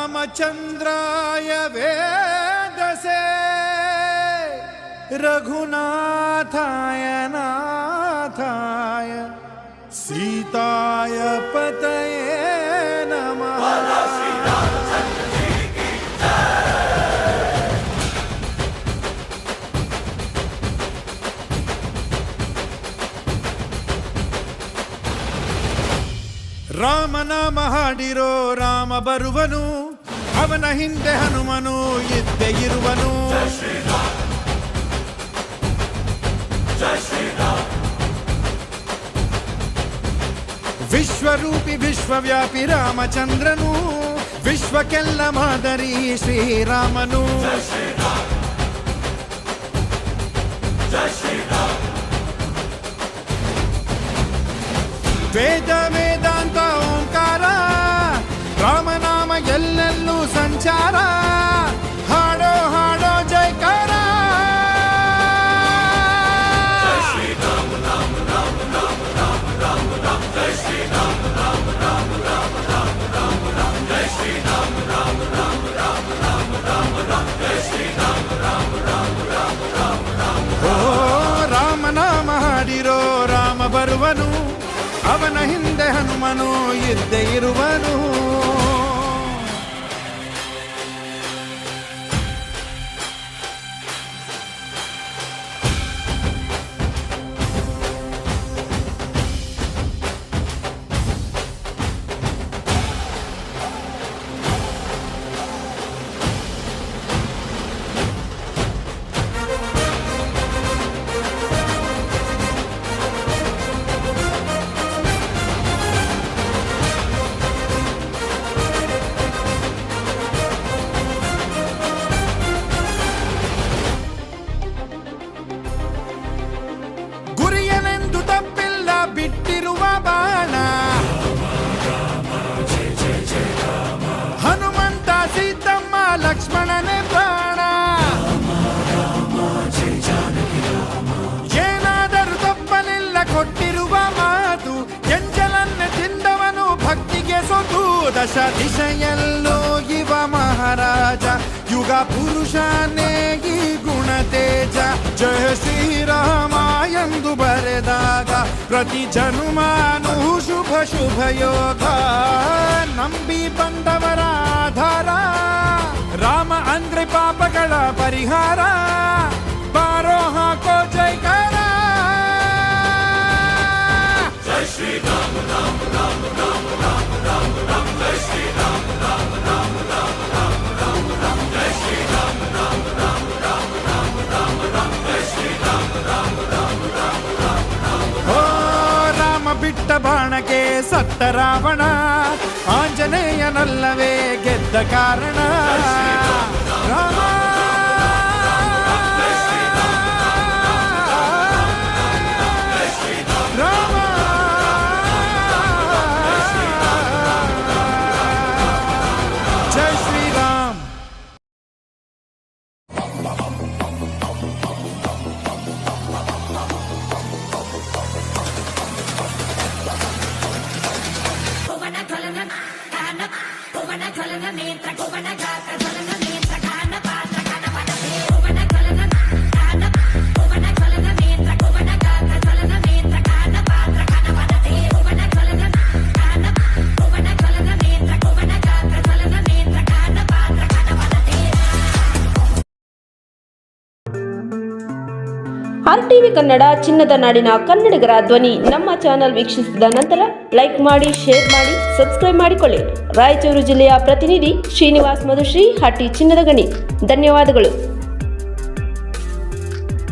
रामचंद्राय वेदसे रघुनाथाय नाथाय सीताय पतये नमः। ರಾಮನಾಮ ಹಾಡಿರೋ ರಾಮ ಬರುವನು, ಅವನ ಹಿಂದೆ ಹನುಮನು ಇದ್ದೇ ಇರುವನು. ವಿಶ್ವರೂಪಿ ವಿಶ್ವವ್ಯಾಪಿ ರಾಮಚಂದ್ರನು, ವಿಶ್ವಕ್ಕೆಲ್ಲ ಮಾದರಿ ಶ್ರೀರಾಮನು. ವೇದ ವೇದಾಂತ ಓಂಕಾರ, ರಾಮನಾಮ ಎಲ್ಲೆಲ್ಲೂ ಸಂಚಾರ. ಹಾಡೋ ಹಾಡೋ ಜೈಕಾರ. ಓ ರಾಮನಾಮ ಹಾಡಿರೋ ರಾಮ ಬರುವನು, ಅವನ ಹಿಂದೆ ಹನುಮನು ಇದ್ದೇ ಇರುವನು. ಬಿಟ್ಟಿರುವ ಬಾಣ ಹನುಮಂತ ಸೀತಮ್ಮ ಲಕ್ಷ್ಮಣನೇ ಪ್ರಾಣ. ಏನಾದರೂ ತಪ್ಪಲಿಲ್ಲ ಕೊಟ್ಟಿರುವ ಮಾತು, ಎಂಜಲನ್ನು ತಿಂದವನು ಭಕ್ತಿಗೆ ಸೊತು. ದಶ ದಿಶೆಯಲ್ಲೋ ಇವ ಮಹಾರಾಜ, ಯುಗ ಪುರುಷನೇ ಈ ಗುಣ ತೇಜ. ಜಯ ಶ್ರೀರಾಮ ಎಂದು ಬರೆದಾಗ ಪ್ರತಿ ಜನುಮಾನು ಶುಭ ಶುಭ ಯೋಗ. ನಂಬಿ ಬಂದವರ ಆಧಾರ, ರಾಮ ಅಂದ್ರೆ ಪಾಪಗಳ ಪರಿಹಾರ. ಬಾರೋ ಹಾಕೋ ಜೈಕಾರ. ಜೈ ಶ್ರೀರಾಮ ರಾಮ ರಾಮ ರಾಮ ರಾಮ ರಾಮ ರಾಮ. ಜೈ ಶ್ರೀರಾಮ ರಾಮ ರಾಮ ರಾಮ ರಾಮ ರಾಮ ರಾಮ. ಜೈ ಶ್ರೀರಾಮ ರಾಮ ರಾಮ ರಾಮ ರಾಮ ರಾಮ ರಾಮ. ಜೈ ಶ್ರೀರಾಮ ರಾಮ ರಾಮ ರಾಮ ರಾಮ ರಾಮ. ಓ ರಾಮ ಬಿಟ್ಟ ಬಾಣಕ್ಕೆ ಸತ್ತ ರಾವಣ, ಆಂಜನೇಯನಲ್ಲವೇ ಗೆದ್ದ ಕಾರಣ. ರಾಮ RTV ಕನ್ನಡ ಚಿನ್ನದ ನಾಡಿನ ಕನ್ನಡಿಗರ ಧ್ವನಿ. ನಮ್ಮ ಚಾನೆಲ್ ವೀಕ್ಷಿಸಿದ ನಂತರ ಲೈಕ್ ಮಾಡಿ, ಶೇರ್ ಮಾಡಿ, ಸಬ್ಸ್ಕ್ರೈಬ್ ಮಾಡಿಕೊಳ್ಳಿ. ರಾಯಚೂರು ಜಿಲ್ಲೆಯ ಪ್ರತಿನಿಧಿ ಶ್ರೀನಿವಾಸ್ ಮಧುಶ್ರೀ, ಹಟ್ಟಿ ಚಿನ್ನದ ಗಣಿ. ಧನ್ಯವಾದಗಳು.